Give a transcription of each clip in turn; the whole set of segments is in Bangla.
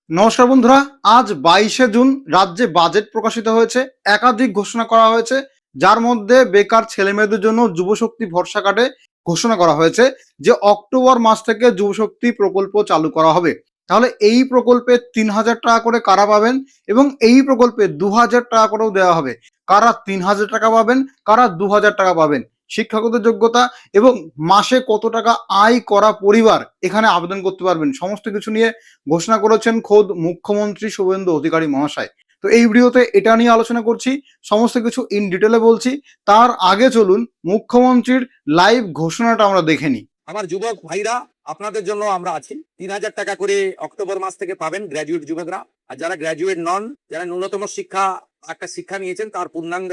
নমস্কার বন্ধুরা, আজ 22শে জুন রাজ্যে বাজেট প্রকাশিত হয়েছে। একাধিক ঘোষণা করা হয়েছে, যার মধ্যে বেকার ছেলেমেয়েদের জন্য যুবশক্তি ভরসা কার্ডে ঘোষণা করা হয়েছে যে অক্টোবর মাস থেকে যুবশক্তি প্রকল্প চালু করা হবে। তাহলে এই প্রকল্পে 3,000 টাকা করে কারা পাবেন এবং এই প্রকল্পে 2,000 টাকা করেও দেওয়া হবে। কারা 3,000 টাকা পাবেন, কারা 2,000 টাকা পাবেন, শিক্ষাগত যোগ্যতা এবং মাসে কত টাকা আয় করা পরিবার এখানে আবেদন করতে পারবেন, সমস্ত কিছু নিয়ে ঘোষণা করেছেন খোদ মুখ্যমন্ত্রী শুভেন্দু অধিকারী মহাশয়। তো এই ভিডিওতে এটা নিয়ে আলোচনা করছি, সমস্ত কিছু ইন ডিটেলে বলছি। তার আগে চলুন মুখ্যমন্ত্রীর লাইভ ঘোষণাটা আমরা দেখে নিই। আমার যুবক ভাইরা, আপনাদের জন্য আমরা আছি। 3,000 টাকা করে অক্টোবর মাস থেকে পাবেন গ্র্যাজুয়েট যুবকরা। আর যারা গ্র্যাজুয়েট নন, যারা ন্যূনতম শিক্ষা নিয়েছেন, তার পূর্ণাঙ্গ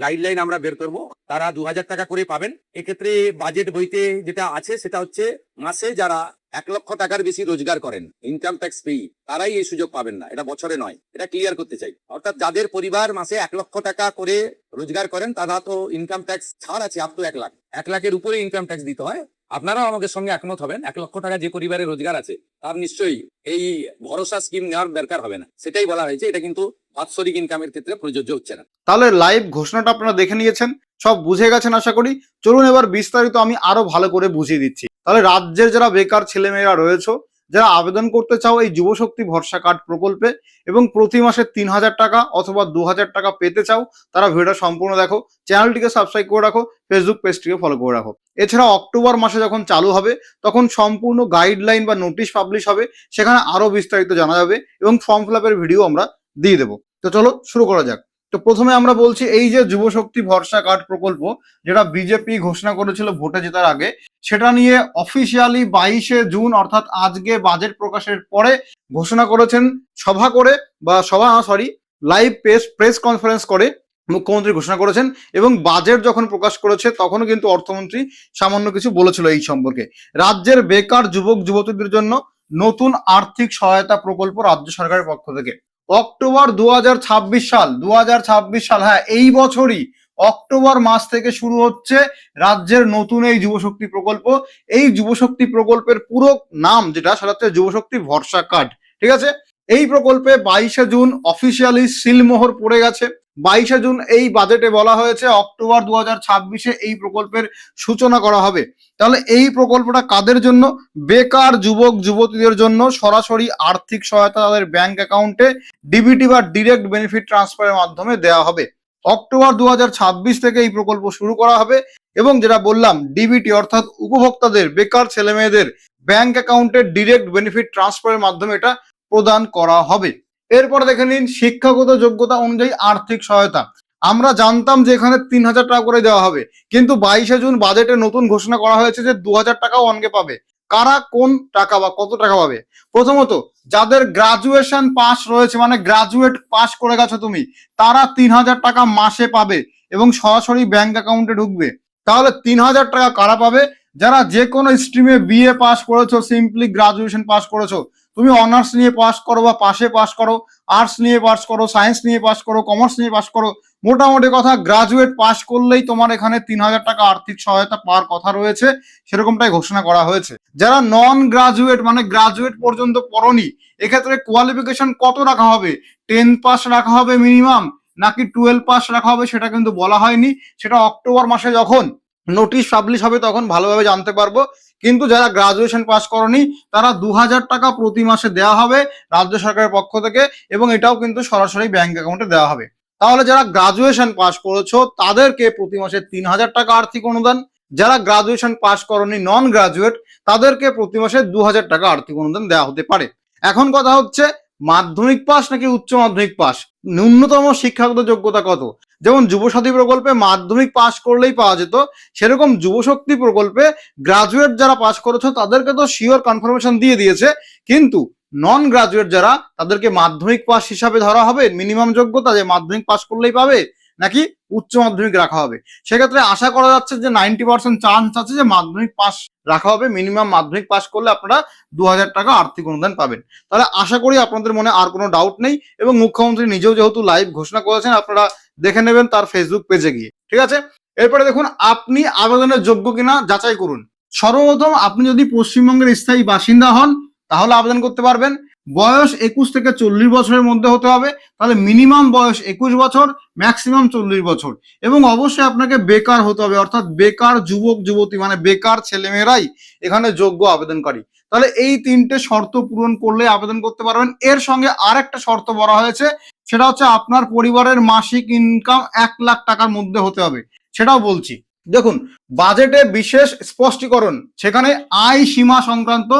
গাইডলাইন আমরা বের করব। তারা 2,000 টাকা করে পাবেন। এক্ষেত্রে বাজেট বইতে যেটা আছে সেটা হচ্ছে মাসে যারা 1 লক্ষ টাকার বেশি রোজগার করেন, ইনকাম ট্যাক্স পেই, তারাই এই সুযোগ পাবেন না। এটা বছরে নয়, এটা ক্লিয়ার করতে চাই। অর্থাৎ যাদের পরিবার মাসে 1 লক্ষ টাকা করে রোজগার করেন, তারা তো ইনকাম ট্যাক্স ছাড় আছে আপ টু 1 লাখ। 1 লাখের উপরে ইনকাম ট্যাক্স দিতে হয়। আপনারাও আমাদের সঙ্গে একমত হবেন, 1 লক্ষ টাকা যে পরিবারে রোজগার আছে তার নিশ্চয়ই এই ভরসা স্কিম নেওয়ার দরকার হবে না। সেটাই বলা হয়েছে। এটা কিন্তু বাৎসরিক ইনকামের ক্ষেত্রে প্রযোজ্য হচ্ছে না। তাহলে লাইভ ঘোষণাটা আপনারা দেখে নিয়েছেন, সব বুঝে গেছেন আশা করি। চলুন এবার বিস্তারিত আমি আরো ভালো করে বুঝিয়ে দিচ্ছি। তাহলে রাজ্যের যারা বেকার ছেলেমেয়েরা রয়েছে, যারা আবেদন করতে চাও এই যুবশক্তি ভরসা কার্ড প্রকল্পে এবং প্রতি মাসে 3,000 টাকা অথবা 2,000 টাকা পেতে চাও, তারা ভিডিওটা সম্পূর্ণ দেখো, চ্যানেলটিকে সাবস্ক্রাইব করে রাখো, ফেসবুক পেজটিকে ফলো করে রাখো। এছাড়া অক্টোবর মাসে যখন চালু হবে তখন সম্পূর্ণ গাইডলাইন বা নোটিশ পাবলিশ হবে, সেখানে আরো বিস্তারিত জানা যাবে এবং ফর্ম ফিল আপের ভিডিও আমরা দিয়ে দেবো। তো চলো শুরু করা যাক। তো প্রথমে আমরা বলছি এই যে যুবশক্তি ভরসা কার্ড প্রকল্প, যেটা বিজেপি ঘোষণা করেছিল ভোটে জেতার আগে, সেটা নিয়ে অফিসিয়ালি 22শে জুন অর্থাৎ আজকে বাজেট প্রকাশের পরে ঘোষণা করেছেন লাইভ প্রেস কনফারেন্স করে মুখ্যমন্ত্রী ঘোষণা করেছেন। এবং বাজেট যখন প্রকাশ করেছে তখনও কিন্তু অর্থমন্ত্রী সামান্য কিছু বলেছিল এই সম্পর্কে। রাজ্যের বেকার যুবক যুবতীদের জন্য নতুন আর্থিক সহায়তা প্রকল্প রাজ্য সরকারের পক্ষ থেকে অক্টোবর 2026 সাল, হ্যাঁ এই বছরই অক্টোবর মাস থেকে শুরু হচ্ছে রাজ্যের নতুন এই যুবশক্তি প্রকল্প। এই যুবশক্তি প্রকল্পের পুরো নাম যেটা, সেটা হচ্ছে যুবশক্তি ভরসা কার্ড। ঠিক আছে, এই প্রকল্পে 22শে জুন অফিসিয়ালি সিলমোহর পড়ে গেছে। 22শে জুন এই বাজেটে বলা হয়েছে অক্টোবর 2026 এই প্রকল্পের সূচনা করা হবে। তাহলে এই প্রকল্পটা কাদের জন্য? বেকার যুবক যুবতীদের জন্য সরাসরি আর্থিক সহায়তা তাদের ব্যাংক অ্যাকাউন্টে ডিবিটি বা ডিরেক্ট বেনিফিট ট্রান্সফারের মাধ্যমে দেওয়া হবে। অক্টোবর 2026 থেকে এই প্রকল্প শুরু করা হবে এবং যেটা বললাম ডিবিটি অর্থাৎ উপভোক্তাদের, বেকার ছেলে মেয়েদের ব্যাংক অ্যাকাউন্টে ডিরেক্ট বেনিফিট ট্রান্সফারের মাধ্যমে এটা প্রদান করা হবে। এরপর দেখে নিন শিক্ষাগত যোগ্যতা অনুযায়ী আর্থিক সহায়তা। আমরা জানতাম যে এখানে 3,000 টাকা করে দেওয়া হবে, কিন্তু 22শে জুন বাজেটে নতুন ঘোষণা করা হয়েছে যে 2,000 টাকাও অনকে পাবে। কারা কোন টাকা বা কত টাকা পাবে? প্রথমত যাদের গ্রাজুয়েশন পাস রয়েছে, মানে গ্রাজুয়েট পাস করে গেছো তুমি, তারা 3,000 টাকা মাসে পাবে এবং সরাসরি ব্যাংক অ্যাকাউন্টে ঢুকবে। তাহলে 3,000 টাকা কারা পাবে? যারা যে কোনো স্ট্রিমে বিএ পাস করেছো, সিম্পলি গ্রাজুয়েশন পাস করেছো, তুমি অনার্স নিয়ে পাস করো বা পাশে পাস করো, আর্টস নিয়ে পাস করো, সায়েন্স নিয়ে পাস করো, কমার্স নিয়ে পাস করো, মোটামুটি কথা গ্রাজুয়েট পাস করলেই তোমার এখানে 3,000 টাকা আর্থিক সহায়তা পাওয়ার কথা রয়েছে, সেরকমটাই ঘোষণা করা হয়েছে। যারা নন গ্রাজুয়েট মানে গ্রাজুয়েট পর্যন্ত পড়নি, এক্ষেত্রে কোয়ালিফিকেশন কত রাখা হবে? 10 পাস রাখা হবে মিনিমাম, নাকি 12 পাস রাখা হবে সেটা কিন্তু বলা হয়নি। সেটা অক্টোবর মাসে যখন নোটিশ পাবলিশ হবে তখন ভালোভাবে জানতে পারবো। কিন্তু যারা গ্রাজুয়েশন পাস করনি তারা 2,000 টাকা প্রতি মাসে দেওয়া হবে রাজ্য সরকারের পক্ষ থেকে এবং এটাও কিন্তু সরাসরি ব্যাংক অ্যাকাউন্টে দেওয়া হবে। তাহলে যারা গ্রাজুয়েশন পাস করেছো তাদেরকে প্রতি মাসে 3,000 টাকা আর্থিক অনুদান, যারা গ্রাজুয়েশন পাস করনি নন গ্রাজুয়েট তাদেরকে প্রতি মাসে 2,000 টাকা আর্থিক অনুদান দেওয়া হতে পারে। এখন কথা হচ্ছে মাধ্যমিক পাস নাকি উচ্চ মাধ্যমিক পাস, ন্যূনতম শিক্ষাগত যোগ্যতা কত? যেমন যুবসাথী প্রকল্পে মাধ্যমিক পাস করলেই পাওয়া যেত, সেরকম যুবশক্তি প্রকল্পে গ্রাজুয়েট যারা পাস করেছো তাদেরকে তো শিওর কনফার্মেশন দিয়ে দিয়েছে, কিন্তু নন গ্রাজুয়েট যারা তাদেরকে মাধ্যমিক পাস হিসাবে ধরা হবে মিনিমাম যোগ্যতা, যে মাধ্যমিক পাস করলেই পাবে, নাকি উচ্চ মাধ্যমিক রাখা হবে। সেক্ষেত্রে আশা করা যাচ্ছে যে 90% চান্স আছে যে মাধ্যমিক পাস রাখা হবে। মিনিমাম মাধ্যমিক পাস করলে আপনারা 2,000 টাকা আর্থিক অনুদান পাবেন। তাহলে আশা করি আপনাদের মনে আর কোনো ডাউট নেই এবং মুখ্যমন্ত্রী নিজেও যেহেতু লাইভ ঘোষণা করেছেন আপনারা দেখে নেবেন তার ফেসবুক পেজে গিয়ে। ঠিক আছে, এরপরে দেখুন আপনি আবেদনের যোগ্য কিনা যাচাই করুন। সর্বপ্রথম আপনি যদি পশ্চিমবঙ্গের স্থায়ী বাসিন্দা হন তাহলে আবেদন করতে পারবেন। বয়স 21 থেকে 40 বছরের মধ্যে হতে হবে। তাহলে মিনিমাম বয়স 21 বছর, ম্যাক্সিমাম 40 বছর। এবং অবশ্যই আপনাকে বেকার হতে হবে, অর্থাৎ বেকার যুবক যুবতী মানে বেকার ছেলেমেয়েরাই এখানে যোগ্য আবেদনকারী। তাহলে এই তিনটে শর্ত পূরণ করলে আবেদন করতে পারবেন। এর সঙ্গে আরেকটা শর্ত বলা হয়েছে, সেটা হচ্ছে আপনার পরিবারের মাসিক ইনকাম 1 লাখ টাকার মধ্যে হতে হবে। সেটাও বলছি। দেখুন, বাজেটে বিশেষ স্পষ্টীকরণ, সেখানে আয় সীমা সংক্রান্ত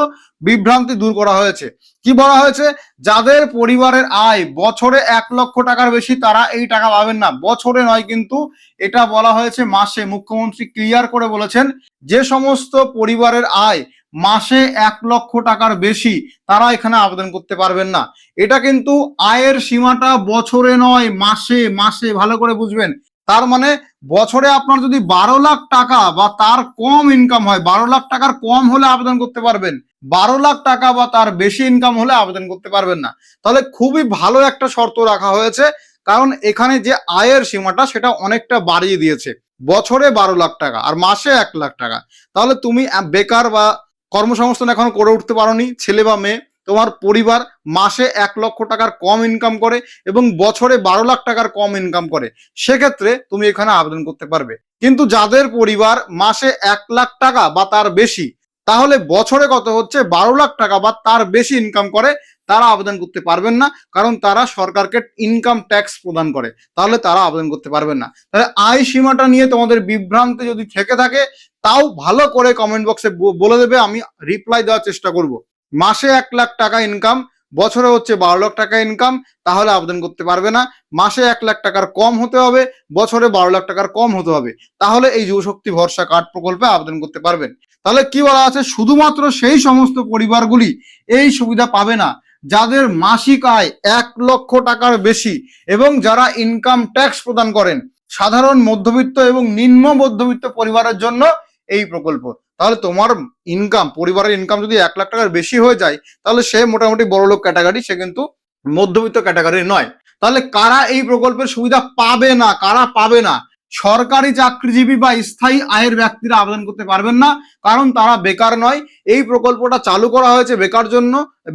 বিভ্রান্তি দূর করা হয়েছে। কি বলা হয়েছে? যাদের পরিবারের আয় বছরে 1 লক্ষ টাকার বেশি তারা এই টাকা পাবেন না। বছরে নয়, কিন্তু এটা বলা হয়েছে মাসে। মুখ্যমন্ত্রী ক্লিয়ার করে বলেছেন যে সমস্ত পরিবারের আয় মাসে 1 লক্ষ টাকার বেশি তারা এখানে আবেদন করতে পারবেন না। এটা কিন্তু আয়ের সীমাটা বছরে নয়, মাসে। মাসে ভালো করে বুঝবেন। তার মানে বছরে আপনার যদি 12 লাখ টাকা বা তার কম ইনকাম হয়, 12 লাখ টাকার কম হলে আবেদন করতে পারবেন, 12 লাখ টাকা বা তার বেশি ইনকাম হলে আবেদন করতে পারবেন না। তাহলে খুবই ভালো একটা শর্ত রাখা হয়েছে, কারণ এখানে যে আয়ের সীমাটা সেটা অনেকটা বাড়িয়ে দিয়েছে। বছরে 12 লাখ টাকা আর মাসে 1 লাখ টাকা। তাহলে তুমি বেকার বা কর্মসংস্থান এখনো করে উঠতে পারোনি, ছেলে বা মেয়ে, তোমার পরিবার মাসে 1 লক্ষ টাকার কম ইনকাম করে এবং বছরে 12 লাখ টাকার কম ইনকাম করে, সেক্ষেত্রে তুমি এখানে আবেদন করতে পারবে। কিন্তু যাদের পরিবার মাসে 1 লাখ টাকা বা তার বেশি, তাহলে বছরে কত হচ্ছে 12 লাখ টাকা বা তার বেশি ইনকাম করে, তারা আবেদন করতে পারবেন না, কারণ তারা সরকারকে ইনকাম ট্যাক্স প্রদান করে। তাহলে তারা আবেদন করতে পারবেন না। তাহলে আয় সীমাটা নিয়ে তোমাদের বিভ্রান্তি যদি থেকে থাকে, তাও ভালো করে কমেন্ট বক্সে বলে দেবে, আমি রিপ্লাই দেওয়ার চেষ্টা করব। মাসে 1 লাখ টাকা ইনকাম, বছরে হচ্ছে 12 লাখ টাকা ইনকাম, তাহলে আবেদন করতে পারবে না। মাসে 1 লাখ টাকার কম হতে হবে, বছরে 12 লাখ টাকার কম হতে হবে, তাহলে এই যুবশক্তি ভরসা কার্ড প্রকল্পে আবেদন করতে পারবেন। তাহলে কি বলা আছে? শুধুমাত্র সেই সমস্ত পরিবারগুলি এই সুবিধা পাবে না যাদের মাসিক আয় 1 লক্ষ টাকার বেশি এবং যারা ইনকাম ট্যাক্স প্রদান করেন। সাধারণ মধ্যবিত্ত এবং নিম্ন মধ্যবিত্ত পরিবারের জন্য এই প্রকল্প। তাহলে তোমার ইনকাম, পরিবারের ইনকাম যদি 1 লাখ টাকার বেশি হয়ে যায়, তাহলে সে মোটামুটি বড়লোক ক্যাটাগরি, সে কিন্তু মধ্যবিত্ত ক্যাটাগরি নয়। তাহলে কারা এই প্রকল্পের সুবিধা পাবে না? কারা পাবে না? সরকারি চাকরিজীবী বা স্থায়ী আয়ের ব্যক্তিরা আবেদন করতে পারবেন না, কারণ তারা বেকার নয়। এই প্রকল্পটা চালু করা হয়েছে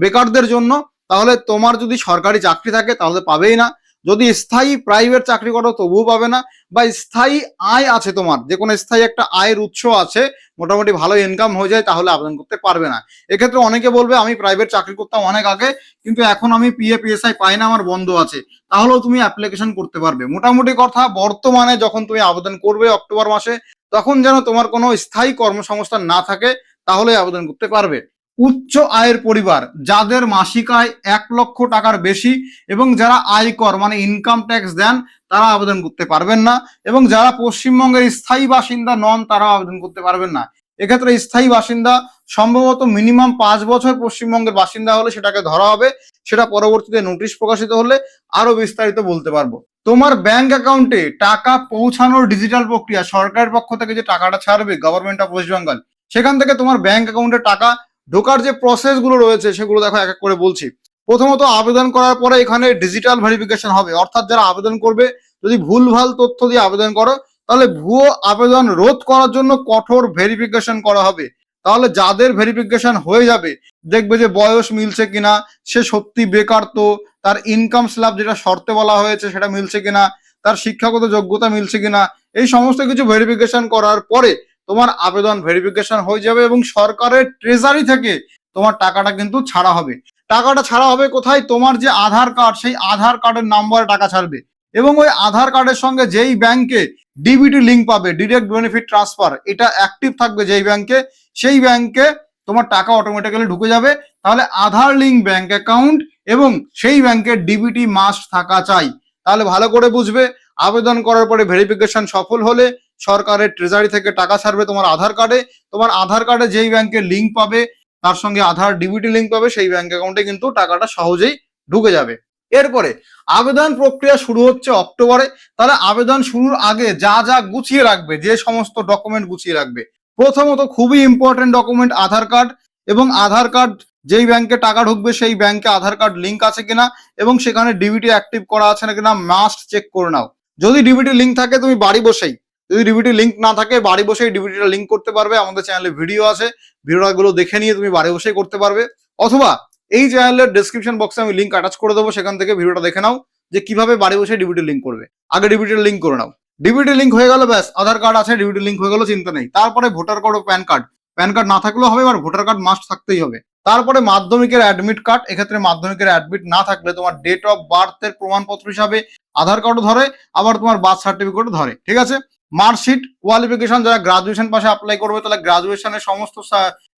বেকারদের জন্য। তাহলে তোমার যদি সরকারি চাকরি থাকে তাহলে পাবেই না, যদি স্থায়ী প্রাইভেট চাকরি করো তবুও পাবে না, বা স্থায়ী আয় আছে, তোমার যে কোনো স্থায়ী একটা আয়ের উৎস আছে, মোটামুটি ভালো ইনকাম হয়ে যায়, তাহলে আবেদন করতে পারবে না। এক্ষেত্রে অনেকে বলবে আমি প্রাইভেট চাকরি করতাম অনেক আগে, কিন্তু এখন আমি পিএ পিএসআই পাই না, আমার বন্ধ আছে, তাহলেও তুমি অ্যাপ্লিকেশন করতে পারবে। মোটামুটি কথা, বর্তমানে যখন তুমি আবেদন করবে অক্টোবর মাসে, তখন যেন তোমার কোনো স্থায়ী কর্মসংস্থান না থাকে, তাহলে আবেদন করতে পারবে। উচ্চ আয়ের পরিবার, যাদের মাসিক আয় 1 লক্ষ টাকার বেশি এবং যারা আয়কর মানে ইনকাম ট্যাক্স দেন, তারা আবেদন করতে পারবেন না। এবং যারা পশ্চিমবঙ্গের স্থায়ী বাসিন্দা নন, তারা আবেদন করতে পারবেন না। এক্ষেত্রে স্থায়ী বাসিন্দা সম্ভবত মিনিমাম 5 বছর পশ্চিমবঙ্গের বাসিন্দা হলে সেটাকে ধরা হবে। সেটা পরবর্তীতে নোটিশ প্রকাশিত হলে আরো বিস্তারিত বলতে পারবো। তোমার ব্যাংক অ্যাকাউন্টে টাকা পৌঁছানোর ডিজিটাল প্রক্রিয়া, সরকারের পক্ষ থেকে যে টাকাটা ছাড়বে গভর্নমেন্ট অফ ওয়েস্ট বেঙ্গল, সেখান থেকে তোমার ব্যাংক অ্যাকাউন্টে টাকা ঢোকার যে প্রসেস গুলো রয়েছে সেগুলো দেখো এক এক করে বলছি। প্রথমত, আবেদন করার পরে এখানে ডিজিটাল ভেরিফিকেশন হবে, অর্থাৎ যারা আবেদন করবে যদি ভুলভাল তথ্য দিয়ে আবেদন করো, তাহলে ভুয়ো আবেদন রোধ করার জন্য কঠোর ভেরিফিকেশন করা হবে। তাহলে যাদের ভেরিফিকেশন হয়ে যাবে, দেখবে যে বয়স মিলছে কিনা, সে সত্যি বেকার তো, তার ইনকাম স্ল্যাব যেটা শর্তে বলা হয়েছে সেটা মিলছে কিনা, তার শিক্ষাগত যোগ্যতা মিলছে কিনা, এই সমস্ত কিছু ভেরিফিকেশন করার পরে তোমার আবেদন ভেরিফিকেশন হয়ে যাবে এবং সরকারের ট্রেজারি থেকে তোমার টাকাটা কিন্তু ছাড়া হবে। টাকাটা ছাড়া হবে কোথায়? তোমার যে আধার কার্ড, সেই আধার কার্ডের নাম্বারে টাকা ছাড়বে এবং ওই আধার কার্ডের সঙ্গে যেই ব্যাংকে ডিবিটি লিঙ্ক পাবে, ডিরেক্ট বেনিফিট ট্রান্সফার, এটা অ্যাক্টিভ থাকবে যেই ব্যাংকে, সেই ব্যাংকে তোমার টাকা অটোমেটিক্যালি ঢুকে যাবে। তাহলে আধার লিঙ্ক ব্যাংক অ্যাকাউন্ট এবং সেই ব্যাংকের ডিবিটি মাস্ট থাকা চাই। তাহলে ভালো করে বুঝবে, আবেদন করার পরে ভেরিফিকেশন সফল হলে সরকারের ট্রেজারি থেকে টাকা ছাড়বে তোমার আধার কার্ডে। তোমার আধার কার্ডে যেই ব্যাংকের লিঙ্ক পাবে, তার সঙ্গে আধার ডিবিটি লিঙ্ক পাবে, সেই ব্যাংক অ্যাকাউন্টে কিন্তু টাকাটা সহজেই ঢুকে যাবে। এরপরে আবেদন প্রক্রিয়া শুরু হচ্ছে অক্টোবরে। তাহলে আবেদন শুরুর আগে যা যা গুছিয়ে রাখবে, যে সমস্ত ডকুমেন্ট গুছিয়ে রাখবে, প্রথমত খুবই ইম্পর্টেন্ট ডকুমেন্ট আধার কার্ড, এবং আধার কার্ড যেই ব্যাংকে টাকা ঢুকবে সেই ব্যাংকে আধার কার্ড লিঙ্ক আছে কিনা এবং সেখানে ডিবিটি অ্যাক্টিভ করা আছে না কিনা মাস্ট চেক করে নাও। যদি ডিবিটি লিঙ্ক থাকে তুমি বাড়ি বসেই, যদি ডিবিটি লিঙ্ক না থাকে বাড়ি বসেই ডিবিটিটা লিঙ্ক করতে পারবে। আমাদের চ্যানেলে ভিডিও আছে, ভিডিওগুলো দেখে নিয়ে তুমি বাড়ি বসেই করতে পারবে। অথবা এই চ্যানেলের ডেসক্রিপশন বক্সে আমি লিঙ্ক অ্যাটাচ করে দেবো, সেখান থেকে ভিডিওটা দেখে নাও যে কিভাবে বাড়ি বসে ডিবিটি লিঙ্ক করবে। আগে ডিবিটির লিঙ্ক করে নাও। ডিবিটি লিঙ্ক হয়ে গেল, ব্যাস আধার কার্ড আছে, ডিবিটি লিঙ্ক হয়ে গেল, চিন্তা নেই। তারপরে ভোটার কার্ড ও প্যান কার্ড। প্যান কার্ড না থাকলেও হবে, আর ভোটার কার্ড মাস্ট থাকতেই হবে। তারপরে মাধ্যমিকের অ্যাডমিট কার্ড। এক্ষেত্রে মাধ্যমিকের অ্যাডমিট না থাকলে তোমার ডেট অফ বার্থের প্রমাণপত্র হিসাবে আধার কার্ডও ধরে, আবার তোমার বার্থ সার্টিফিকেটও ধরে, ঠিক আছে। মার্কশিট, কোয়ালিফিকেশন, যারা গ্রাজুয়েশন পাশে অ্যাপ্লাই করবে তাহলে গ্রাজুয়েশনের সমস্ত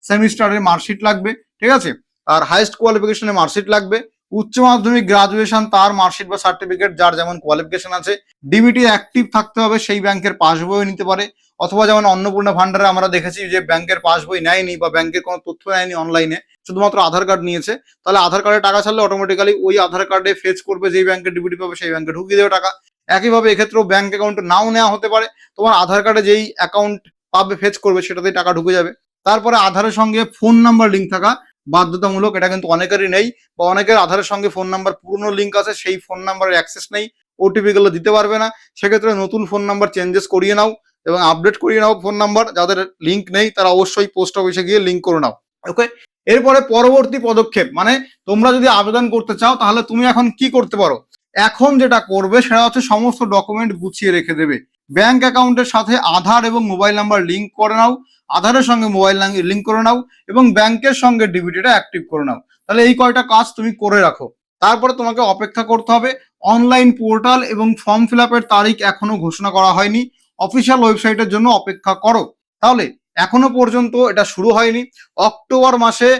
সেমিস্টারের মার্কশিট লাগবে, ঠিক আছে। আর হাইস্ট কোয়ালিফিকেশনের মার্কশিট লাগবে। উচ্চ মাধ্যমিক, গ্রাজুয়েশন, তার মার্কশিট বা সার্টিফিকেট, যার যেমন কোয়ালিফিকেশন আছে। ডিবিটি অ্যাক্টিভ থাকতে হবে, সেই ব্যাংকের পাসবই নিতে পারে, অথবা যেমন অন্নপূর্ণা ভান্ডারে আমরা দেখেছি যে ব্যাংকের পাসবই নেয়নি বা ব্যাংকের কোনো তথ্য নেয়নি অনলাইনে, শুধুমাত্র আধার কার্ড নিয়েছে, তাহলে আধার কার্ডে টাকা ছাড়লে অটোমেটিক্যালি ওই আধার কার্ডে ফেচ করবে, যেই ব্যাংকে ডিবিটি পাবে সেই ব্যাংকে ঢুকিয়ে দেবে টাকা। একইভাবে এক্ষেত্রেও ব্যাংক অ্যাকাউন্ট নাও নেওয়া হতে পারে, তোমার আধার কার্ডে যেই অ্যাকাউন্ট পাবে ফেচ করবে সেটাতেই টাকা ঢুকে যাবে। তারপরে আধারের সঙ্গে ফোন নাম্বার লিঙ্ক থাকা বাধ্যতামূলক, এটা কিন্তু অনেকেরই নেই, বা অনেকের আধারের সঙ্গে ফোন নাম্বার পুরনো লিঙ্ক আছে, সেই ফোন নাম্বারের অ্যাক্সেস নেই, ওটিপি গুলো দিতে পারবে না। সেক্ষেত্রে নতুন ফোন নাম্বার চেঞ্জেস করিয়ে নাও এবং আপডেট করিয়ে নাও ফোন নাম্বার। যাদের লিঙ্ক নেই তারা অবশ্যই পোস্ট অফিসে গিয়ে লিঙ্ক করে নাও, ওকে। এরপরে পরবর্তী পদক্ষেপ, মানে তোমরা যদি আবেদন করতে চাও তাহলে তুমি এখন কি করতে পারো। এখন যেটা করবে সেটা হচ্ছে সমস্ত ডকুমেন্ট গুছিয়ে রেখে দেবে। ব্যাংক অ্যাকাউন্টের সাথে আধার এবং মোবাইল নাম্বার লিঙ্ক করে নাও, আধারের সঙ্গে মোবাইল লিঙ্ক করে নাও, এবং ব্যাংকের সঙ্গে ডিবিটিটা অ্যাক্টিভ করে নাও। তাহলে এই কয়টা কাজ তুমি করে রাখো। তারপরে তোমাকে অপেক্ষা করতে হবে। অনলাইন পোর্টাল এবং ফর্ম ফিল আপের তারিখ এখনো ঘোষণা করা হয়নি, অফিসিয়াল ওয়েবসাইটের জন্য অপেক্ষা করো। তাহলে এখনো পর্যন্ত এটা শুরু হয়নি। অক্টোবর মাসে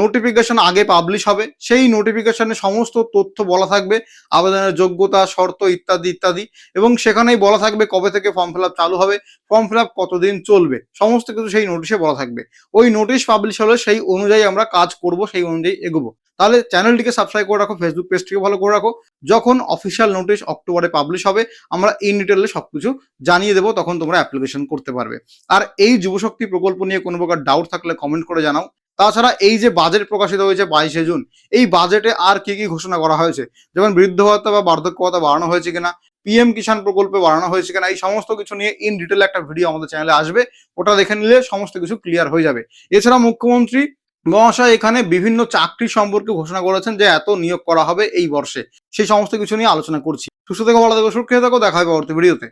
নোটিফিকেশন আগে পাবলিশ হবে, সেই নোটিফিকেশনে সমস্ত তথ্য বলা থাকবে, আবেদনের যোগ্যতা, শর্ত ইত্যাদি ইত্যাদি, এবং সেখানেই বলা থাকবে কবে থেকে ফর্ম ফিল আপ চালু হবে, ফর্ম ফিল আপ কতদিন চলবে, সমস্ত কিছু সেই নোটিশে বলা থাকবে। ওই নোটিশ পাবলিশ হলে সেই অনুযায়ী আমরা কাজ করব, সেই অনুযায়ী এগোবো। তাহলে চ্যানেলটিকে সাবস্ক্রাইব করে রাখো, ফেসবুক পেজটিকে ফলো করে রাখো। যখন অফিসিয়াল নোটিশ অক্টোবরে পাবলিশ হবে আমরা ইন ডিটেলে সবকিছু জানিয়ে দেবো, তখন তোমরা অ্যাপ্লিকেশন করতে পারবে। আর এই যুবশক্তি প্রকল্প নিয়ে কোনো প্রকার ডাউট থাকলে কমেন্ট করে জানাও। তাছাড়া এই যে বাজেট প্রকাশিত হয়েছে 22শে জুন, এই বাজেটে আর কি কি ঘোষণা করা হয়েছে, যেমন বৃদ্ধ ভাতা বা বার্ধক্য ভাতা বাড়ানো হয়েছে কিনা, পিএম কিষাণ প্রকল্পে বাড়ানো হয়েছে কিনা, এই সমস্ত কিছু নিয়ে ইন ডিটেল একটা ভিডিও আমাদের চ্যানেলে আসবে, ওটা দেখে নিলে সমস্ত কিছু ক্লিয়ার হয়ে যাবে। এছাড়া মুখ্যমন্ত্রী মহাশয় এখানে বিভিন্ন চাকরি সম্পর্কে ঘোষণা করেছেন যে এত নিয়োগ করা হবে এই বর্ষে, সেই সমস্ত কিছু নিয়ে আলোচনা করছি। সুস্থ থেকো, ভালো থেকো, সুরক্ষিত থেকো, দেখা হবে পরবর্তী ভিডিওতে।